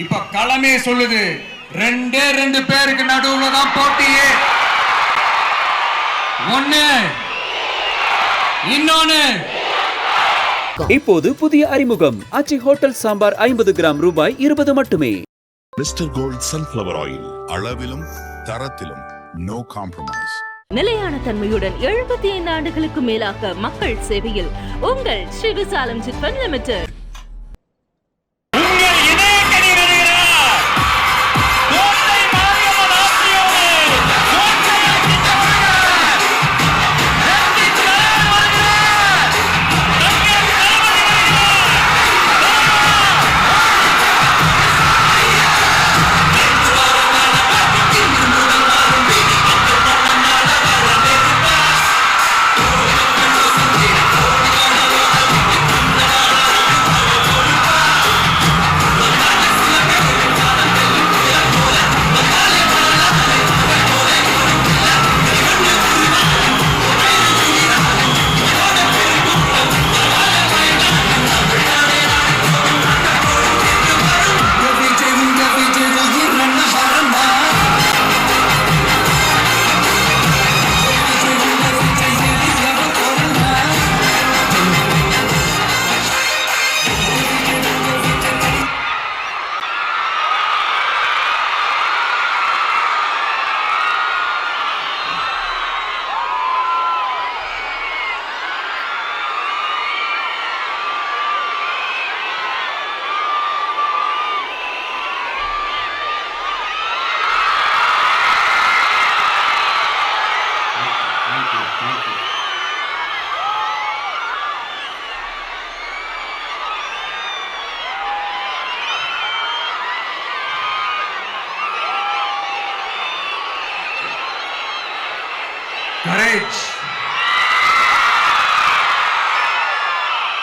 இப்ப களமே சொல்லுது, ரெண்டே ரெண்டு பேருக்கு நடுவுல தான் போட்டியே. ஒண்ணு இன்னொன்னு. இப்போது புதிய அறிமுகம் ஆச்சி ஹோட்டல் சாம்பார் 50 கிராம் ரூபாய் 20 மட்டுமே. மிஸ்டர் கோல்ட் சன்ஃப்ளவர் ஆயில், அளவிலும் தரத்திலும் நோ காம்ப்ரமைஸ். நிலையான தன்மையுடன் 75 ஆண்டுகளுக்கு மேலாக மக்கள் சேவையில் உங்கள் ஸ்ரீ விசாலம் சிட்ஃபண்ட் லிமிடெட்.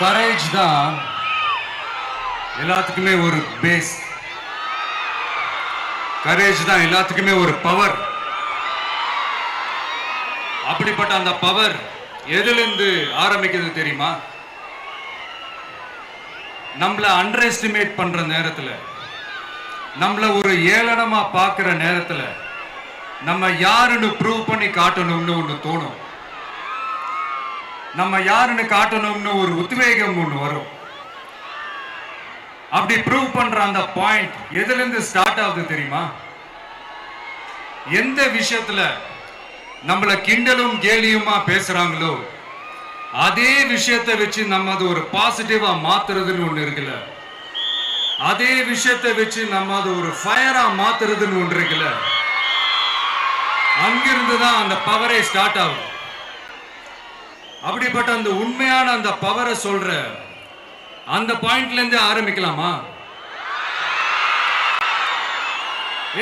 கரேஜ் தான் எல்லாத்துக்குமே ஒரு பேஸ். கரேஜ் தான் எல்லாத்துக்குமே ஒரு பவர். அப்படிப்பட்ட அந்த பவர் எதிலிருந்து ஆரம்பிக்கிறது தெரியுமா? நம்மள அண்டர் எஸ்டிமேட் பண்ற நேரத்துல, நம்மள ஒரு ஏளனமா பார்க்கிற நேரத்துல, நம்ம யாருன்னு ப்ரூவ் பண்ணி காட்டணும்னு ஒண்ணு தோணும். நம்ம யாருன்னு காட்டணும்னு ஒரு உத்வேகம் ஒண்ணு வரும். அப்படி ப்ரூவ் பண்ற அந்த பாயிண்ட் எதுல இருந்து ஸ்டார்ட் ஆகுது தெரியுமா? எந்த விஷயத்துல நம்மள கிண்டலும் கேலியுமா பேசுறாங்களோ அதே விஷயத்தை வச்சு நம்ம அது ஒரு பாசிட்டிவா மாத்துறதுன்னு ஒண்ணு இருக்குல்ல, அதே விஷயத்தை வச்சு நம்ம அது ஒரு ஃபயரா மாத்துறதுன்னு ஒன்று இருக்குல்ல, அங்கிருந்து தான் அந்த பவரே ஸ்டார்ட் ஆகும். அப்படிப்பட்ட அந்த உண்மையான அந்த பவரை சொல்ற அந்த பாயிண்ட்ல இருந்து ஆரம்பிக்கலாமா?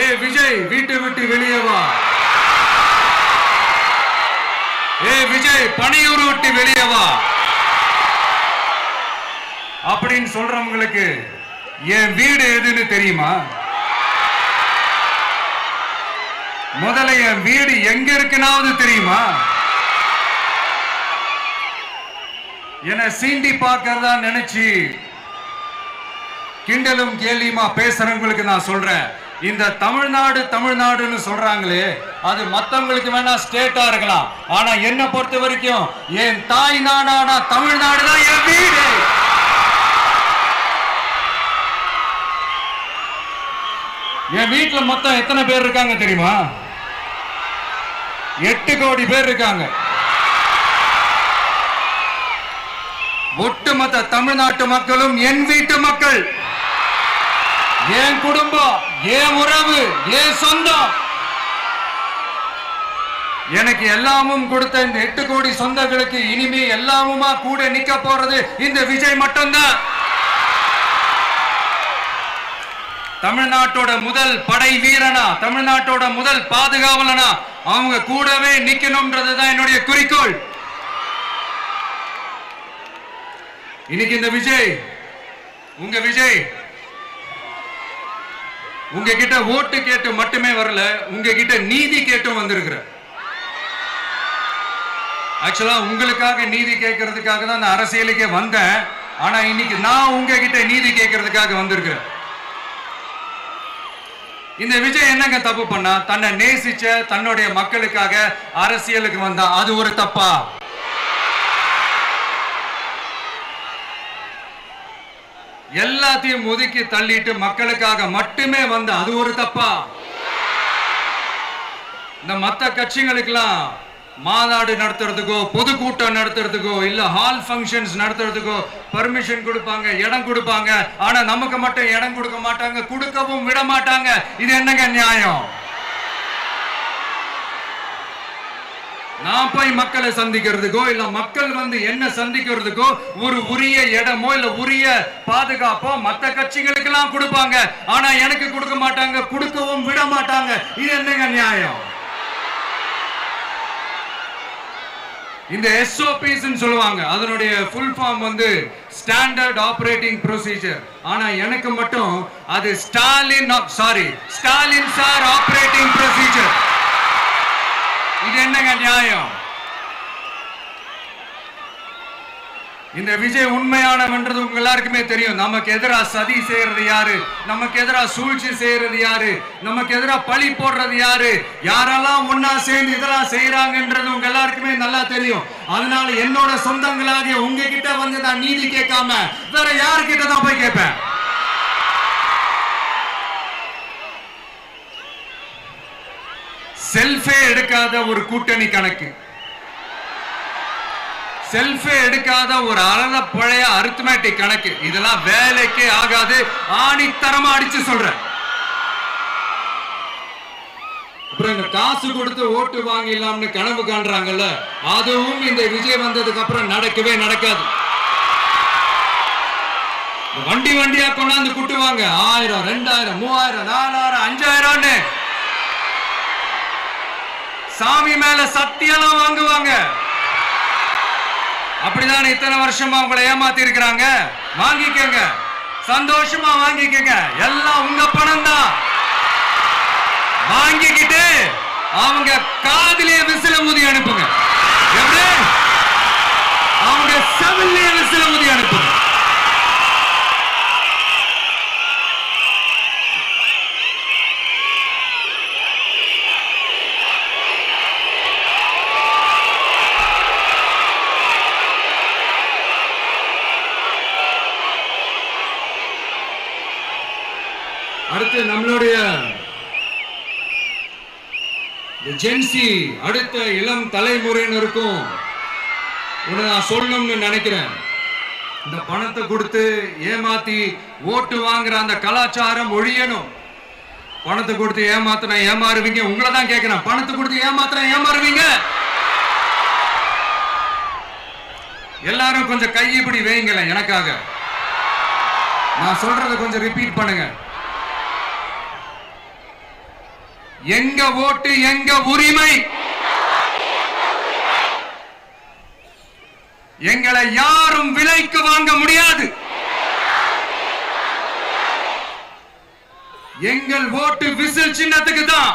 ஏ விஜய், வீட்டை விட்டு வெளியே வா. ஏ விஜய், பணியூர் விட்டு வெளியே வா அப்படின்னு சொல்றவங்களுக்கு என் வீடு எதுன்னு தெரியுமா? முதல்ல என் வீடு எங்க இருக்குனாவது தெரியுமா? என சீண்டி பார்க்கறதா நினைச்சு கிண்டலும் கேலியுமா பேசுறவங்களுக்கு நான் சொல்றேன், இந்த தமிழ்நாடு தமிழ்நாடுன்னு சொல்றாங்களே, அது மத்தவங்களுக்கு வேணா ஸ்டேட்டா இருக்கலாம். ஆனா என்ன பொறுத்த வரைக்கும் என் தாய் நாடான தமிழ்நாடு தான் என் வீடு. என் வீட்டுல மொத்தம் எத்தனை பேர் இருக்காங்க தெரியுமா? 8 கோடி பேர் இருக்காங்க. ஒட்டுமொத்த தமிழ்நாட்டு மக்களும் என் வீட்டு மக்கள், என் குடும்பம், என் உறவு, என் சொந்தம். எனக்கு எல்லாமும் கொடுத்த இந்த 8 கோடி சொந்தங்களுக்கு இனிமே எல்லாமுமா கூட நிக்க போறது இந்த விஜய் மட்டும்தான். தமிழ்நாட்டோட முதல் படை வீரனா, தமிழ்நாட்டோட முதல் பாதுகாவலனா அவங்க கூடவே நிக்கணும்ன்றதுதான் என்னுடைய குறிக்கோள். இன்னைக்கு இந்த விஜய், உங்க விஜய் உங்ககிட்ட ஓட்டு கேட்டு மட்டுமே வரல, உங்ககிட்ட நீதி கேட்டும் வந்திருக்கிற. ஆக்சுவலா உங்களுக்காக நீதி கேட்கறதுக்காக தான் நான் அரசியலுக்கே வந்தேன். ஆனா இன்னைக்கு நான் உங்ககிட்ட நீதி கேட்கறதுக்காக வந்திருக்கிறேன். இந்த விஜய் என்னங்க தப்பு பண்ணா? தன்னை நேசிச்ச தன்னுடைய மக்களுக்காக அரசியலுக்கு வந்தா, அது ஒரு தப்பா? எல்லாத்தையும் ஒதுக்கி தள்ளிட்டு மக்களுக்காக மட்டுமே வந்த, அது ஒரு தப்பா? இந்த மத்த கட்சிகளுக்கெல்லாம் மாநாடு நடத்துறதுக்கோ பொதுக்கூட்டம் நடத்துறதுக்கோ இல்ல ஹால் ஃபங்க்ஷன்ஸ் நடத்துறதுக்கோ பர்மிஷன் கொடுப்பாங்க, இடம் கொடுப்பாங்க. ஆனா நமக்கு மட்டும் இடம் கொடுக்க மாட்டாங்க, கொடுக்கவும் விட மாட்டாங்க. இது என்னங்க நியாயம்? நான் போய் மக்களை சந்திக்கிறதுக்கோ இல்ல மக்கள் வந்து என்ன சந்திக்கிறதுக்கோ ஒரு உரிய இடமோ இல்ல உரிய பாதுகாப்போ மத்த கட்சிகளுக்கு எல்லாம் கொடுப்பாங்க. ஆனா எனக்கு கொடுக்க மாட்டாங்க, கொடுக்கவும் விட மாட்டாங்க. இது என்னங்க நியாயம்? இந்த SOPs சொல்லுவாங்க, அதனுடைய ஃபுல் ஃபார்ம் வந்து ஸ்டாண்டர்ட் ஆபரேட்டிங் ப்ரொசீஜர். ஆனா எனக்கு மட்டும் அது ஸ்டாலின் சார் ஆபரேட்டிங் ப்ரொசீஜர். இது என்னங்க நியாயம்? இந்த விஜய் உண்மையானவன்றது உங்க எல்லாருக்குமே தெரியும். நமக்கு எதிராக சதி செய்யறது யாரு, நமக்கு எதிராக சூழ்ச்சி செய்யறது யாரு, நமக்கு எதிராக பழி போடுறது யாரு, யாரெல்லாம் ஒன்னா சேர்ந்து இதெல்லாம் செய்யறாங்கன்றது உங்க எல்லாருக்குமே நல்லா தெரியும். அதனால என்னோட சொந்தங்களாகிய உங்ககிட்ட வந்து நான் நீதி கேட்காம வேற யாருக்கிட்ட தான் போய் கேட்பேன்? செல்ஃபே எடுக்காத ஒரு கூட்டணி கணக்கு, செல்ஃபே எடுக்காத ஒரு அறத பழைய அரித்மேட்டிக் கணக்கு, இதெல்லாம் வேலைக்கே ஆகாது. ஆணித்தரமா அடிச்சு சொல்றேன். அப்புறம் இந்த காசு கொடுத்து ஓட்டு வாங்கிடலாம்னு கனவு காண்றாங்கல்ல, அதுவும் இந்த விஜய் வந்ததுக்கு அப்புறம் நடக்கவே நடக்காது. வண்டி வண்டியா கொண்டாந்து கூட்டுவாங்க. 1000, 2000, 3000, 4000, 5000 சாமி மேல சத்தியெல்லாம் வாங்குவாங்க. அப்படிதான் இத்தனை வருஷமா உங்களை ஏமாத்தி இருக்கிறாங்க. வாங்கிக்கங்க, சந்தோஷமா வாங்கிக்கங்க. எல்லாம் உங்க பணம் தான். வாங்கிக்கிட்டு அவங்க காதிலே விசில ஊதி அனுப்புங்க. எப்படி? அவங்க செவிலே விசில ஊதி அனுப்புங்க. அடுத்து நம்மளுடைய ஜென்சி அடுத்த இளம் தலைமுறையினருக்கும் ஒன்று நான் சொல்லணும்னு நினைக்கிறேன். இந்த பணத்தை கொடுத்து ஏமாத்தி ஓட்டு வாங்குற அந்த கலாச்சாரம் ஒழியணும். பணத்தை கொடுத்து ஏமாத்தினா ஏமாறுவீங்க. உங்களை தான் கேட்கிறேன், பணத்தை கொடுத்து ஏமாத்தினா ஏமாறுவீங்க? எல்லாரும் கொஞ்சம் கை இப்படி வைங்களேன் எனக்காக. நான் சொல்றதை கொஞ்சம் ரிப்பீட் பண்ணுங்க. எங்க ஓட்டு எங்க உரிமை. எங்களை யாரும் விலைக்கு வாங்க முடியாது. எங்கள் ஓட்டு விசில் சின்னத்துக்கு தான்.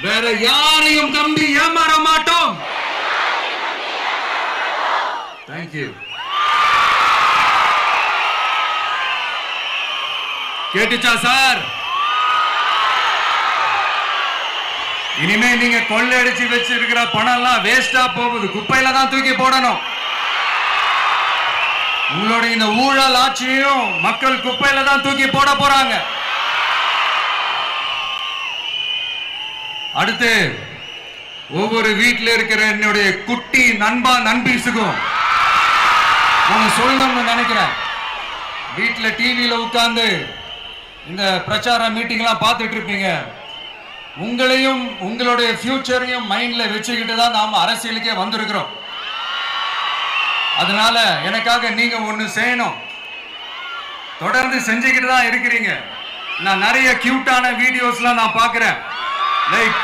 வேற யாரையும் நம்பி ஏமாற மாட்டோம். தேங்க்யூ. கேட்டுச்சா சார்? இனிமே நீங்க கொள்ளையடிச்சு வச்சிருக்கிற பணம் எல்லாம் வேஸ்டா போகுது, குப்பையில தான் தூக்கி போடணும். உங்களுடைய இந்த ஊழல் ஆட்சியும் மக்கள் குப்பையில தான் தூக்கி போட போறாங்க. அடுத்து ஒவ்வொரு வீட்டில் இருக்கிற என்னுடைய குட்டி நண்பா நண்பீஸுக்கும் நான் சொல்லணும்னு நினைக்கிறேன். வீட்டில் டிவியில உட்கார்ந்து இந்த பிரச்சார மீட்டிங்லாம் பார்த்துட்டு இருப்பீங்க. உங்களையும் உங்களுடைய ஃபியூச்சரையும் மைண்ட்ல வச்சுக்கிட்டு தான் நாம அரசியலுக்கே வந்திருக்கிறோம். அதனால எனக்காக நீங்க ஒண்ணு செய்யணும். தொடர்ந்து செஞ்சுக்கிட்டு தான் இருக்கிறீங்க. நான் நிறைய கியூட்டான வீடியோஸ்லாம் நான் பார்க்கிறேன். லைக்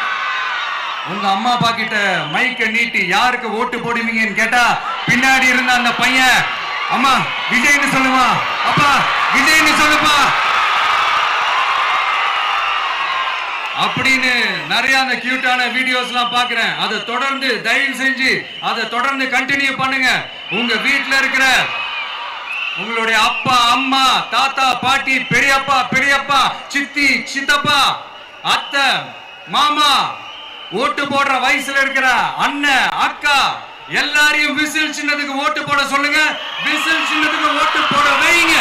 உங்க அம்மா அப்பா கிட்ட மைக்க நீட்டி யாருக்கு ஓட்டு போடுவீங்கன்னு கேட்டா பின்னாடி இருந்த அந்த பையன், அம்மா விஜய்னு சொல்லுவா, அப்பா விஜய்னு சொல்லுப்பா அப்படின்னு நிறைய அந்த கியூட்டான வீடியோஸ்லாம் பார்க்கிறேன். அதை தொடர்ந்து தயவு செஞ்சு அதை தொடர்ந்து கண்டினியூ பண்ணுங்க. உங்க வீட்டில் இருக்கிற உங்களுடைய அப்பா அம்மா தாத்தா பாட்டி பெரியப்பா பெரியப்பா சித்தி சித்தப்பா அத்தை மாமா ஓட்டு போடுற வயசுல இருக்கிற அண்ணன் அக்கா எல்லாரையும் விசில் சின்னத்துக்கு ஓட்டு போட சொல்லுங்க. விசில் சின்னத்துக்கு ஓட்டு போட வைங்க.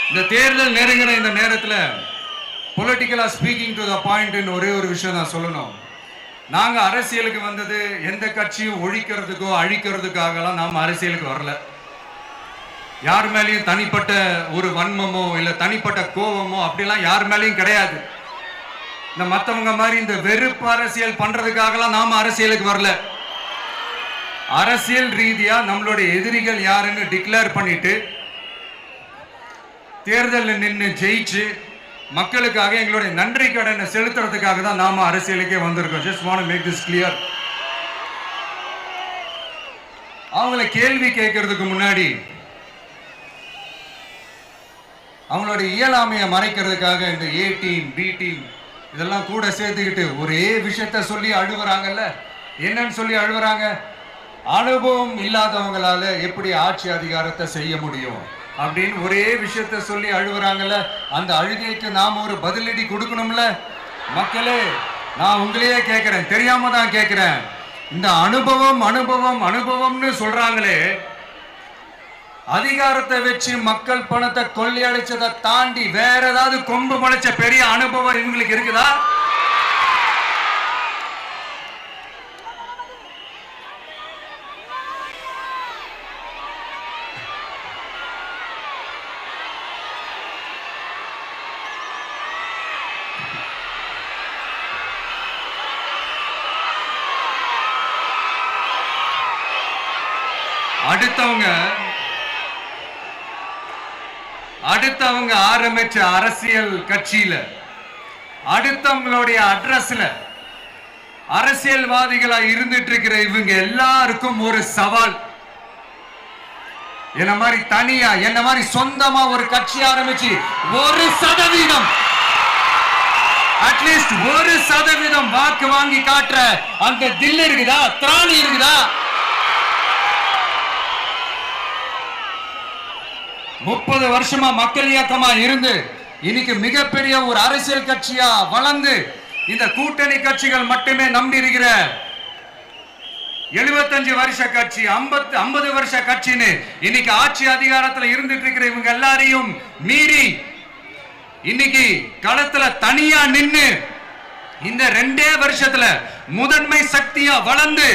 இந்த தேர்தல் நெருங்கிற இந்த நேரத்தில் பொலிட்டிக்கலா ஸ்பீக்கிங் டு த பாயிண்ட் ஒரே ஒரு விஷயம் நான் சொல்லணும். நாங்க அரசியலுக்கு வந்தது எந்த கட்சியும் ஒழிக்கிறதுக்கோ அழிக்கிறதுக்காகலாம் நாம் அரசியலுக்கு வரல. யார் மேலேயும் தனிப்பட்ட ஒரு வன்மமோ இல்ல தனிப்பட்ட கோபமோ அப்படிலாம் யார் மேலேயும் கிடையாது. இந்த மத்தவங்க மாதிரி இந்த வெறுப்பு அரசியல் பண்றதுக்காகலாம் நாம அரசியலுக்கு வரல. அரசியல் ரீதியா நம்மளுடைய எதிரிகள் யாருன்னு டிக்ளேர் பண்ணிட்டு தேர்தலில் நின்று ஜெயிச்சு மக்களுக்காக எங்களுடைய நன்றி கடனை செலுத்துறதுக்காக தான் நாம அரசியலுக்கே வந்திருக்கோம். Just want to make this clear. அவங்களை கேள்வி கேட்கறதுக்கு முன்னாடி அவங்களுடைய இயலாமையை மறைக்கிறதுக்காக இந்த ஏ டீம் பி டீம் இதெல்லாம் கூட சேர்த்துக்கிட்டு ஒரே விஷயத்த சொல்லி அழுவுறாங்கல்ல. என்னன்னு சொல்லி அழுவுறாங்க? அனுபவம் இல்லாதவங்களால எப்படி ஆட்சி அதிகாரத்தை செய்ய முடியும் அப்படின்னு ஒரே விஷயத்த சொல்லி அழுவுறாங்கல்ல. அந்த அழுகைக்கு நாம ஒரு பதிலடி கொடுக்கணும்ல. மக்களே, நான் உங்களையே கேட்கிறேன், தெரியாம தான் கேட்கிறேன். இந்த அனுபவம் அனுபவம் அனுபவம்னு சொல்றாங்களே, அதிகாரத்தை வச்சு மக்கள் பணத்தை கொள்ளையடிச்சதை தாண்டி வேற ஏதாவது கொம்பு முளைச்ச பெரிய அனுபவம் இவங்களுக்கு இருக்குதா? அடுத்தவங்க ஆரம்பிச்ச அரசியல் கட்சியில அடுத்தவங்களுடைய அட்ரஸ்ல அரசியல்வாதிகளா இருந்துட்டு இருக்கிற இவங்க எல்லாருக்கும் ஒரு சவால். என்ன மாதிரி தனியா என்ன மாதிரி சொந்தமா ஒரு கட்சி ஆரம்பிச்சு 1% அட்லீஸ்ட் 1% வாக்கு வாங்கி காட்டுற அந்த தில் இருக்குதா, திராணி இருக்குதா? 30 வருஷமா மக்கள் இயக்கமா இருந்து இன்னைக்கு மிகப்பெரிய ஒரு அரசியல் கட்சியா வளர்ந்து இந்த கூட்டணி கட்சிகள் மட்டுமே நம்பி இருக்கிற 75 வருஷ கட்சி 50 வருஷ கட்சின்னு இன்னைக்கு ஆட்சி அதிகாரத்துல இருந்துட்டு இருக்கிற இவங்க எல்லாரையும் மீறி இன்னைக்கு களத்துல தனியா நின்னு இந்த 2 வருஷத்துல முதன்மை சக்தியா வளர்ந்து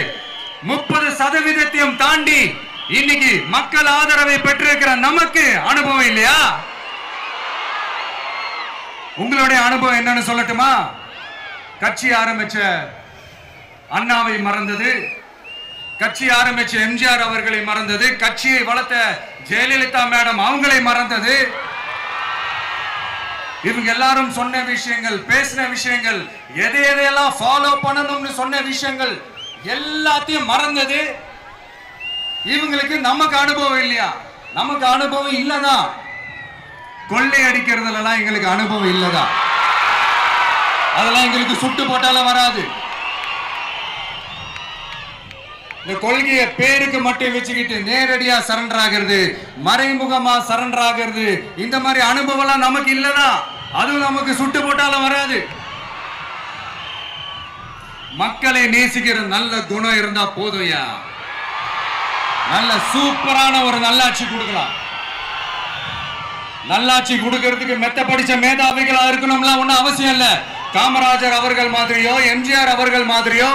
30% தாண்டி இன்னைக்கு மக்கள் ஆதரவை பெற்றிருக்கிற நமக்கு அனுபவம் இல்லையா? உங்களுடைய அனுபவம் என்னன்னு சொல்லட்டுமா? கட்சி ஆரம்பிச்ச அண்ணாவை மறந்தது, கட்சி ஆரம்பிச்ச எம்ஜிஆர் அவர்களை மறந்தது, கட்சியை வளர்த்த ஜெயலலிதா மேடம் அவங்களை மறந்தது. இவங்க எல்லாரும் சொன்ன விஷயங்கள், பேசின விஷயங்கள், எதையெல்லாம் ஃபாலோ பண்ணணும்னு சொன்ன விஷயங்கள் எல்லாத்தையும் மறந்தது. இவங்களுக்கு நமக்கு அனுபவம் இல்லையா? நமக்கு அனுபவம் இல்லதான். கொள்ளை அடிக்கிறதுலாம் எங்களுக்கு அனுபவம் இல்லதா? அதெல்லாம் எங்களுக்கு சுட்டு போட்டால வராது. இந்த கொள்கையை பேருக்கு மட்டும் வச்சுக்கிட்டு நேரடியா சரண்டர் ஆகிறது, மறைமுகமா சரண்டர் ஆகிறது, இந்த மாதிரி அனுபவம் எல்லாம் நமக்கு இல்லதான். அதுவும் நமக்கு சுட்டு போட்டால வராது. மக்களை நேசிக்கிற நல்ல குணம் இருந்தா போதும்யா. நல்ல சூப்பரான ஒரு நல்லாட்சி கொடுக்கலாம். நல்லாட்சி கொடுக்கிறதுக்கு மெத்த படிச்ச மேதாவிகளா இருக்கணும்ல ஒன்னும் அவசியம் இல்ல. காமராஜர் அவர்கள் மாதிரியோ எம்ஜிஆர் அவர்கள் மாதிரியோ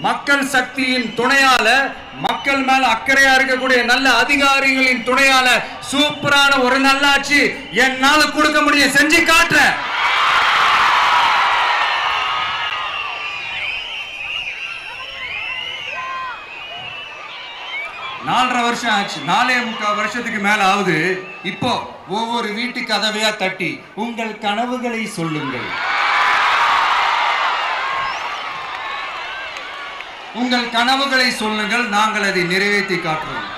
மக்கள் சக்தியின் துணையால, மக்கள் மேல அக்கறையா இருக்கக்கூடிய நல்ல அதிகாரிகளின் துணையால சூப்பரான ஒரு நல்லாட்சி என்னால கொடுக்க முடியும், செஞ்சு காட்டுறேன். நாலரை வருஷம் ஆச்சு, 4.25 வருஷத்துக்கு மேல ஆகுது. இப்போ ஒவ்வொரு வீட்டு கதவையா தட்டி உங்கள் கனவுகளை சொல்லுங்கள், உங்கள் கனவுகளை சொல்லுங்கள், நாங்கள் அதை நிறைவேற்றி காட்டுறோம்.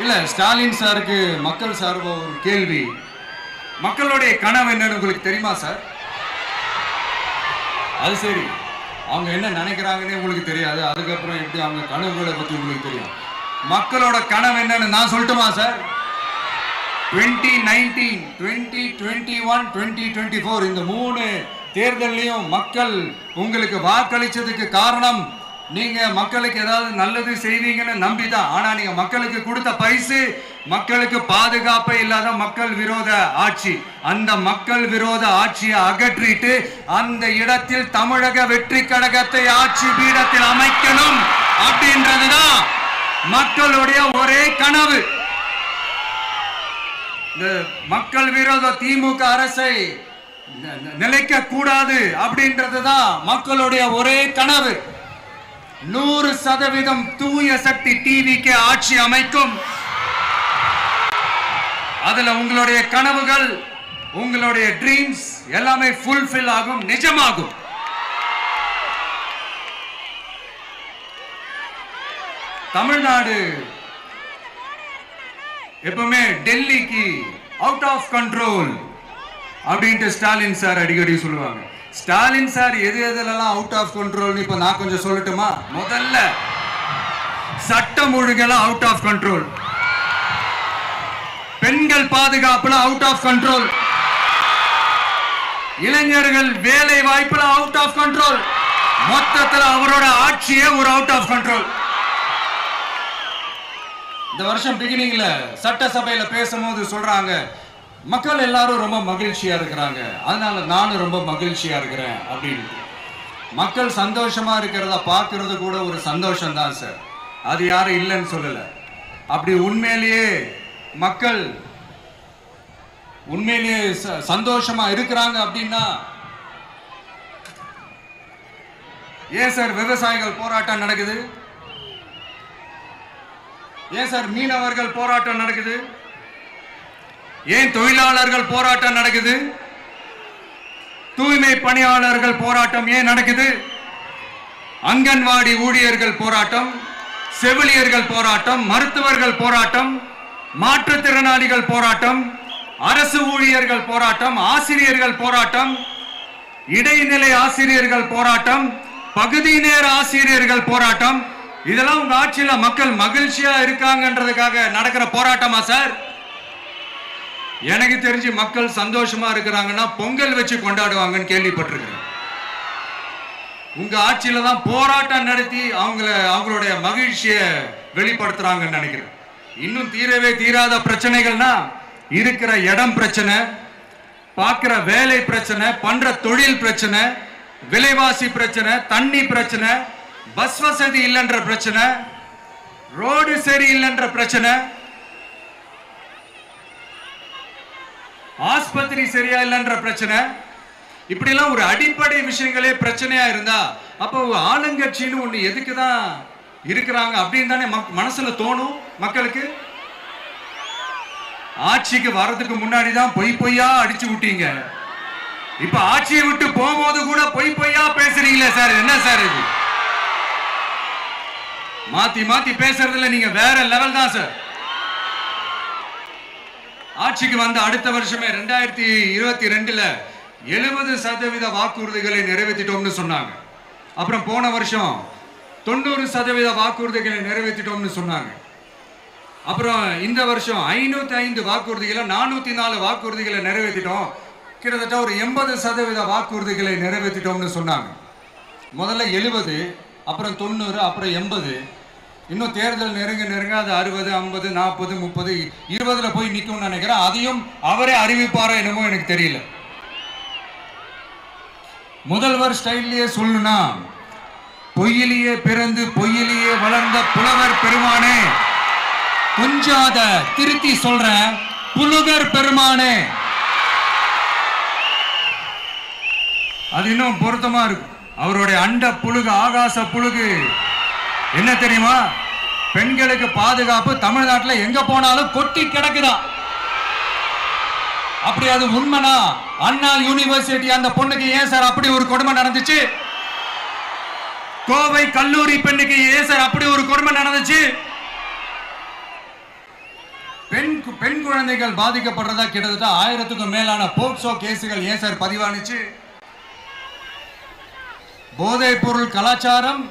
இல்ல ஸ்டாலின் சாருக்கு மக்கள் சார்பா ஒரு கேள்வி, மக்களுடைய கனவு என்னன்னு உங்களுக்கு தெரியுமா சார்? அது சரி, அவங்க என்ன நினைக்கிறாங்கன்னே உங்களுக்கு தெரியாது. அதுக்கப்புறம் எப்படி அவங்க கனவுகளை பத்தி உங்களுக்கு தெரியும். மக்களோட கனவு என்னன்னு நான் சொல்லட்டுமா சார்? 2019, 2021, 2024 இந்த 3 தேர்தலையும் மக்கள் உங்களுக்கு வாக்களிச்சதுக்கு காரணம் நீங்க மக்களுக்கு ஏதாவது நல்லது செய்வீங்கன்னு நம்பிதான். ஆனா நீங்க மக்களுக்கு கொடுத்த பரிசு மக்களுக்கு பாதுகாப்பே இல்லாத மக்கள் விரோத ஆட்சி. அந்த மக்கள் விரோத ஆட்சியை அகற்றிட்டு அந்த இடத்தில் தமிழக வெற்றி கழகத்தை ஆட்சி பீடத்தில் அமைக்கணும் அப்படின்றதுதான் மக்களுடைய ஒரே கனவு. இந்த மக்கள் விரோத திமுக அரசை நிலைக்க கூடாது அப்படின்றதுதான் மக்களுடைய ஒரே கனவு. 100% தூய சக்தி டிவிக்கு ஆட்சி அமைக்கும். அதுல உங்களுடைய கனவுகள், உங்களுடைய ட்ரீம்ஸ் எல்லாமே ஃபுல்ஃபில் ஆகும், நிஜமாகும். தமிழ்நாடு எப்பவுமே டெல்லிக்கு அவுட் ஆஃப் கண்ட்ரோல் அப்படின்ட்டு ஸ்டாலின் சார் அடிக்கடி சொல்லுவாங்க. ஸ்டாலின் சார் எது எதுலலாம் அவுட் ஆஃப் கண்ட்ரோல் இப்ப நான் கொஞ்சம் சொல்லட்டுமா? முதல்ல சட்டம் ஒழுங்கெல்லாம் அவுட் ஆஃப் கண்ட்ரோல், பெண்கள் பாதுகாப்புல அவுட் ஆஃப் கண்ட்ரோல், இளைஞர்கள் வேலை வாய்ப்புல அவுட் ஆஃப் கண்ட்ரோல், மொத்தத்தில் அவரோட ஆட்சியே ஒரு அவுட் ஆஃப் கண்ட்ரோல். இந்த வருஷம் பிகினிங்ல சட்டசபையில பேசும்போது சொல்றாங்க மக்கள் எல்லாரும் ரொம்ப மகிழ்ச்சியா இருக்கிறாங்க, அதனால நானும் ரொம்ப மகிழ்ச்சியா இருக்கிறேன் அப்படின்னு. மக்கள் சந்தோஷமா இருக்கிறத பார்க்கறது கூட ஒரு சந்தோஷம் தான் சார், அது யாரும் இல்லைன்னு சொல்லல. அப்படி உண்மையிலேயே மக்கள் உண்மையிலேயே சந்தோஷமா இருக்கிறாங்க அப்படின்னா ஏன் சார் விவசாயிகள் போராட்டம் நடக்குது? ஏன் சார் மீனவர்கள் போராட்டம் நடக்குது? ஏன் தொழிலாளர்கள் போராட்டம் நடக்குது? தூய்மை பணியாளர்கள் போராட்டம் ஏன் நடக்குது? அங்கன்வாடி ஊழியர்கள் போராட்டம், செவிலியர்கள் போராட்டம், மருத்துவர்கள் போராட்டம், மாற்றுத்திறனாளிகள் போராட்டம், அரசு ஊழியர்கள் போராட்டம், ஆசிரியர்கள் போராட்டம், இடைநிலை ஆசிரியர்கள் போராட்டம், பகுதி நேர ஆசிரியர்கள் போராட்டம். இதெல்லாம் உங்க ஆட்சியில மக்கள் மகிழ்ச்சியா இருக்காங்கன்றதுக்காக நடக்கிற போராட்டமா சார்? எனக்கு தெரிஞ்சு மக்கள் சந்தோஷமா இருக்கிறாங்கன்னா பொங்கல் வச்சு கொண்டாடுவாங்கன்னு கேள்விப்பட்டிருக்கிறேன். உங்க ஆட்சியில தான் போராட்டம் நடத்தி அவங்களுடைய மகிழ்ச்சியை வெளிப்படுத்துறாங்கன்னு நினைக்கிறேன். இன்னும் தீரவே தீராத பிரச்சனைகள்னா இருக்கிற இடம் பிரச்சனை, பார்க்கிற வேலை பிரச்சனை, பண்ற தொழில் பிரச்சனை, விலைவாசி பிரச்சனை, தண்ணி பிரச்சனை, பஸ் வசதி இல்லைன்ற பிரச்சனை, ரோடு சரி இல்லைன்ற பிரச்சனை, ஆஸ்பத்திரி சரியா இல்லைன்ற பிரச்சனை. இப்படி எல்லாம் ஒரு அடிப்படை விஷயங்களே பிரச்சனையா இருந்தா அப்போ ஆளுங்கட்சின்னு ஒண்ணு எதுக்குதான் இருக்கிறாங்க அப்படின்னு தானே மனசுல தோணும் மக்களுக்கு. ஆட்சிக்கு வர்றதுக்கு முன்னாடி தான் பொய்யா அடிச்சு விட்டீங்க, இப்ப ஆட்சியை விட்டு போகும்போது கூட பொய்யா பேசுறீங்களே சார், என்ன சார் இது? மாத்தி மாத்தி பேசுறதுல நீங்க வேற லெவல் தான் சார். ஆட்சிக்கு வந்த அடுத்த வருஷமே 2022ல 70% வாக்குறுதிகளை நிறைவேற்றிட்டோம்னு சொன்னாங்க. அப்புறம் போன வருஷம் 90% வாக்குறுதிகளை நிறைவேற்றிட்டோம்னு சொன்னாங்க. அப்புறம் இந்த வருஷம் 505 வாக்குறுதிகளை 404 வாக்குறுதிகளை நிறைவேற்றிட்டோம், கிட்டத்தட்ட ஒரு 80% வாக்குறுதிகளை நிறைவேற்றிட்டோம்னு சொன்னாங்க. முதல்ல 70, அப்புறம் 90, அப்புறம் 80. இன்னும் தேர்தல் நெருங்க அது 60, 50, 40, 30, 20ல போய் நிற்கும்னு நினைக்கிறேன். அதையும் அவரே அறிவிப்பாரோ என்னமோ எனக்கு தெரியல. முதல்வர் ஸ்டைல்லையே சொல்லணும்னா, பொய்யிலேயே பிறந்து பொய்யிலேயே வளர்ந்த புலவர் பெருமானே, கொஞ்சம் அத திருத்தி சொல்றேன், புலுகர் பெருமானே, அது இன்னும் பொருத்தமா இருக்கும். அவருடைய அண்ட புழுகு, ஆகாச புழுகு என்ன தெரியுமா? பெண்களுக்கு பாதுகாப்பு தமிழ்நாட்டில் எங்க போனாலும் கொட்டி கிடக்குதான். அப்படி அது உண்மைனா அண்ணா யூனிவர்சிட்டி அந்த பொண்ணுக்கு ஏன் சார் அப்படி ஒரு கொடுமை நடந்துச்சு? கோவை கல்லூரி பெண்ணுக்கு ஏன் சார் அப்படி ஒரு கொடுமை நடந்துச்சு? பெண் குழந்தைகள் பாதிக்கப்படுறதா கிட்டத்தட்ட 1000க்கும் மேலான போக்சோ கேசுகள் ஏன் சார் பதிவானுச்சு? போதைப் பொருள் கலாச்சாரம்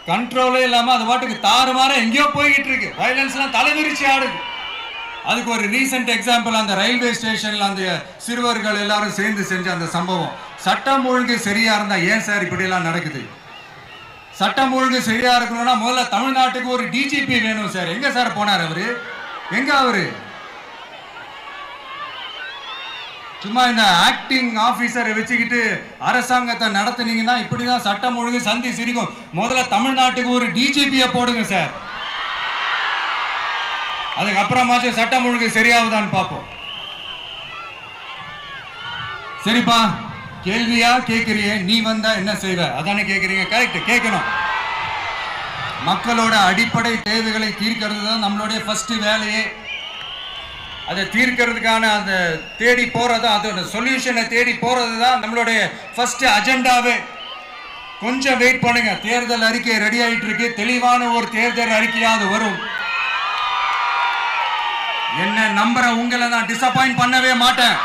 கண்ட்ரோலே இல்லாம அது பாட்டுக்கு தாறுமாற எங்கேயோ போய்கிட்டு இருக்கு. வயலன்ஸ்லாம் தலைவிரிச்சு ஆடுது. அதுக்கு ஒரு ரீசெண்ட் எக்ஸாம்பிள் அந்த ரயில்வே ஸ்டேஷன்ல அந்த சிறுவர்கள் எல்லாரும் சேர்ந்து செஞ்ச அந்த சம்பவம். சட்டம் ஒழுங்கு சரியா இருந்தா ஏன் சார் இப்படி எல்லாம் நடக்குது? சட்டம் ஒழுங்கு சரியா இருக்கணும்னா முதல்ல தமிழ்நாட்டுக்கு ஒரு டிஜிபி வேணும் சார். எங்க சார் போனார் அவரு? எங்க அவரு? சும்மா இந்த ஆக்டிங் ஆபீசரை வச்சுக்கிட்டு அரசாங்கத்தை நடத்துனீங்கன்னா இப்படிதான் சட்டம் ஒழுங்கு சந்தி சிரிக்கும். முதல்ல தமிழ்நாட்டுக்கு ஒரு டிஜிபியை போடுங்க சார். அதுக்கப்புறமாச்சும் சட்டம் ஒழுங்கு சரியாகுதான்னு பார்ப்போம். சரிப்பா, கேள்வியா கேட்கிறிய, நீ வந்தா என்ன செய்வ அதானே கேட்கறீங்க. கரெக்ட், கேட்கணும். மக்களோட அடிப்படை தேவைகளை தீர்க்கிறது தான் நம்மளுடைய ஃபர்ஸ்ட் வேலையே. அதை தீர்க்கிறதுக்கான அந்த தேடி போறது, அதோட சொல்யூஷனை தேடி போறது தான் நம்மளுடைய ஃபர்ஸ்ட் அஜெண்டாவே. கொஞ்சம் வெயிட் பண்ணுங்க, தேர்தல் அறிக்கை ரெடி ஆயிட்டு இருக்கு. தெளிவான ஒரு தேர்தல் அறிக்கையாவது வரும். என்ன நம்புற உங்களை நான் டிசப்பாயிண்ட் பண்ணவே மாட்டேன்.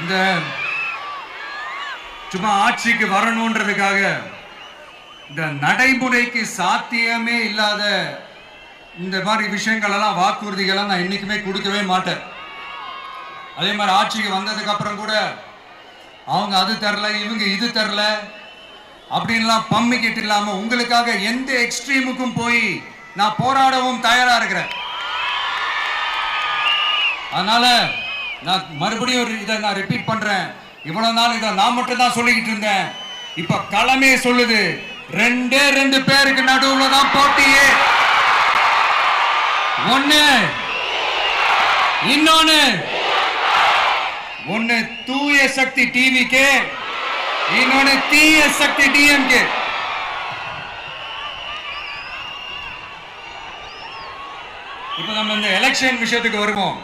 இந்த சும்மா ஆட்சிக்கு வரணும்ன்றதுக்காக இந்த நடைமுறைக்கு சாத்தியமே இல்லாத இந்த மாதிரி விஷயங்கள் எல்லாம், வாக்குறுதிகளை நான் என்னைக்குமே கொடுக்கவே மாட்டேன். அதே மாதிரி ஆட்சிக்கு வந்ததுக்கு அப்புறம் கூட அவங்க அது தரல, இவங்க இது தரல அப்படின்லாம் பம்மிக்கிட்டு இல்லாம உங்களுக்காக எந்த எக்ஸ்ட்ரீமுக்கும் போய் நான் போராடவும் தயாரா இருக்கிறேன். அதனால நான் மறுபடியும் இதை நான் ரிப்பீட் பண்றேன். இவ்வளவு நாள் இதை நான் மட்டும் தான் சொல்லிக்கிட்டு இருந்தேன். இப்ப களமே சொல்லுது, ரெண்டு பேருக்கு நடுவுல தான் போட்டியே. ஒண்ணு தூய சக்தி டிவிக்கு, இன்னொன்னு தீய சக்தி டிஎம்கே. இப்ப நம்ம இந்த எலெக்ஷன் விஷயத்துக்கு வருவோம்.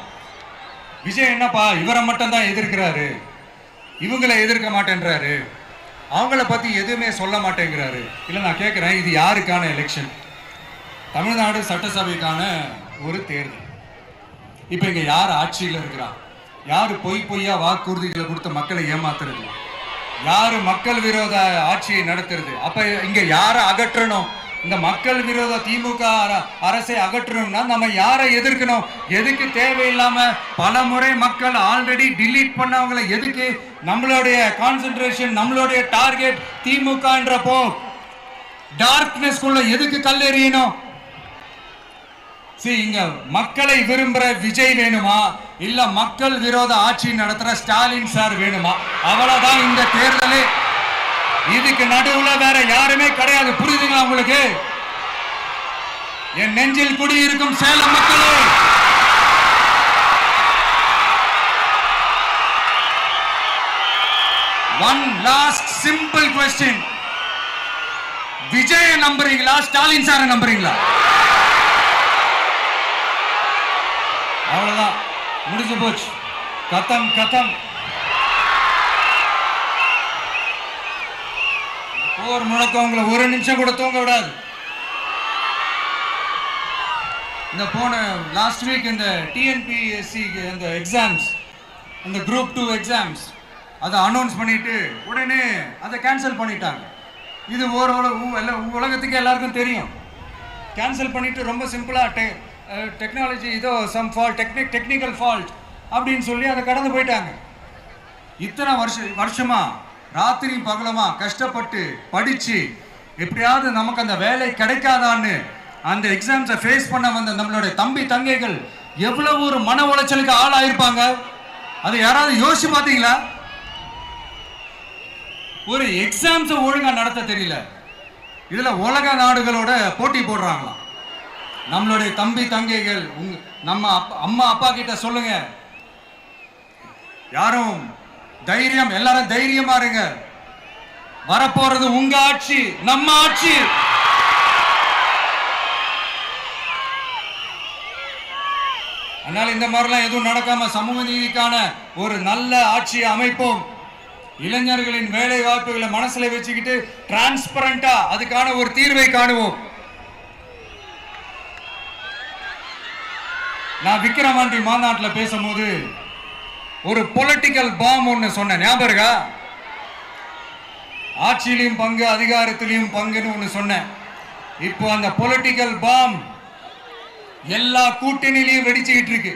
விஜய் என்னப்பா இவரை மட்டும் தான் எதிர்க்கிறாரு, இவங்களை எதிர்க்க மாட்டேன்றாரு, அவங்கள பத்தி எதுவுமே சொல்ல மாட்டேங்கிறாரு. இல்ல நான் கேட்கிறேன், இது யாருக்கான எலெக்ஷன்? தமிழ்நாடு சட்டசபைக்கான ஒரு தேர்தல். இப்ப இங்க யார் ஆட்சியில் இருக்கிறா? யாரு பொய்யா வாக்குறுதிகளை கொடுத்து மக்களை ஏமாத்துறது? யாரு மக்கள் விரோத ஆட்சியை நடத்துறது? அப்ப இங்க யாரை அகற்றணும்? இந்த மக்கள் விரோத திமுக அரசை அகற்றணும்னா நம்ம யாரை எதிர்க்கணும்? எதுக்கு தேவையில்லாம பல முறை மக்கள் ஆல்ரெடி டிலீட் பண்ணவங்களை எதுக்கு நம்மளுடைய கான்சென்ட்ரேஷன், நம்மளுடைய டார்கெட் திமுகன்றப்போ டார்க்னஸ் குள்ள எதுக்கு கல்லெறியணும்? இங்க மக்களை விரும்புற விஜய் வேணுமா, இல்ல மக்கள் விரோத ஆட்சி நடத்துற ஸ்டாலின் சார் வேணுமா? அவ்வளவுதான் இந்த தேர்தலே. இதுக்கு நடுவுல வேற யாருமே கிடையாது. புரியுதுங்களா உங்களுக்கு? என் நெஞ்சில் குடியிருக்கும் சேலம் மக்களே, one last simple question. Vijaya நம்புறீங்களா, ஸ்டாலின் சார நம்புறீங்களா? அவ்வளவுதான், முடிஞ்சு போச்சு. கதம் கதம். போர் முழக்கம் உங்களை ஒரு நிமிஷம் கூட தூங்க விடாது. இந்த போன லாஸ்ட் வீக் இந்த டிஎன்பிஎஸ்சி இந்த எக்ஸாம்ஸ், இந்த குரூப் 2 எக்ஸாம்ஸ் அதை அனௌன்ஸ் பண்ணிட்டு உடனே அதை கேன்சல் பண்ணிட்டாங்க. இது உலகத்துக்கு எல்லாருக்கும் தெரியும். கேன்சல் பண்ணிட்டு ரொம்ப சிம்பிளா டெக்னாலஜி இதோ சம் ஃபால்ட், டெக்னிக்கல் ஃபால்ட் அப்படின்னு சொல்லி அதை கடந்து போயிட்டாங்க. இத்தனை வருஷமா ராத்திரி பகலமா கஷ்டப்பட்டு படிச்சு எப்படியாவது நமக்கு அந்த வேலை கிடைக்காதான்னு அந்த எக்ஸாம்ஸை ஃபேஸ் பண்ண வந்த நம்மளுடைய தம்பி தங்கைகள் எவ்வளவு ஒரு மன உளைச்சலுக்கு ஆளாயிருப்பாங்க. அதை யாராவது யோசிச்சு பார்த்தீங்களா? ஒரு எக்ஸாம்ஸை ஒழுங்கா நடத்த தெரியல, இதுல உலக நாடுகளோட போட்டி போடுறாங்களாம். நம்மளுடைய தம்பி தங்கைகள் நம்ம அம்மா அப்பா கிட்ட சொல்லுங்க, யாரும் தைரியம், எல்லாரும் தைரியமா இருங்க. வரப்போறது உங்க ஆட்சி, நம்ம ஆட்சி. அதனால இந்த மாதிரிலாம் எதுவும் நடக்காம சமூக நீதிக்கான ஒரு நல்ல ஆட்சியை அமைப்போம். இளைஞர்களின் வேலை வாய்ப்புகளை மனசுல வச்சுக்கிட்டு டிரான்ஸ்பரண்டா அதுக்கான ஒரு தீர்வை காணுவோம். நான் விக்கிரவாண்டி மாநாட்டில் பேசும்போது ஒரு பொலிட்டிக்கல் பாம் ஒன்னு சொன்ன ஞாபகம் இருக்கா? ஆட்சியிலையும் பங்கு அதிகாரத்திலையும் பங்குன்னு ஒன்னு சொன்னேன். இப்போ அந்த பொலிட்டிக்கல் பாம் எல்லா கூட்டணியிலையும் வெடிச்சுக்கிட்டு இருக்கு,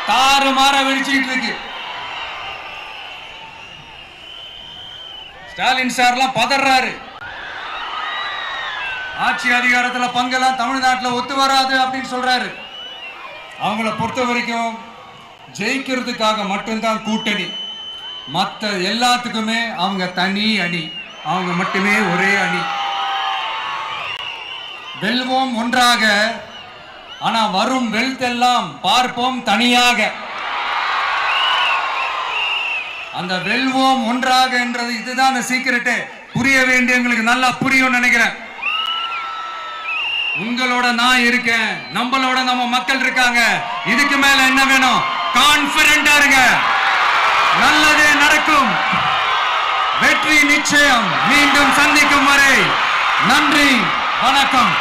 தாறுமாற வெடிச்சுக்கிட்டு இருக்கு. ஸ்டாலின் சார்லாம் பதறாரு. ஆட்சி அதிகாரத்துல பங்கெல்லாம் தமிழ்நாட்டில் ஒத்து வராது அப்படின்னு சொல்றாரு. அவங்கள பொறுத்த வரைக்கும் ஜெயிக்கிறதுக்காக மட்டும்தான் கூட்டணி, மற்ற எல்லாத்துக்குமே அவங்க தனி அணி, அவங்க மட்டுமே ஒரே அணி. வெல்வோம் ஒன்றாக, ஆனா வரும் வெல்த் எல்லாம் பார்ப்போம் தனியாக. அந்த வெல்வோம் ஒன்றாக என்றது இதுதான் அந்த சீக்கிரட்டே. புரிய வேண்டியவங்களுக்கு நல்லா புரியும் நினைக்கிறேன். உங்களோட நான் இருக்கேன், நம்மளோட நம்ம மக்கள் இருக்காங்க. இதுக்கு மேல என்ன வேணும்? கான்பிடென்டா இருங்க, நல்லதே நடக்கும், வெற்றி நிச்சயம். மீண்டும் சந்திக்கும் வரை நன்றி, வணக்கம்.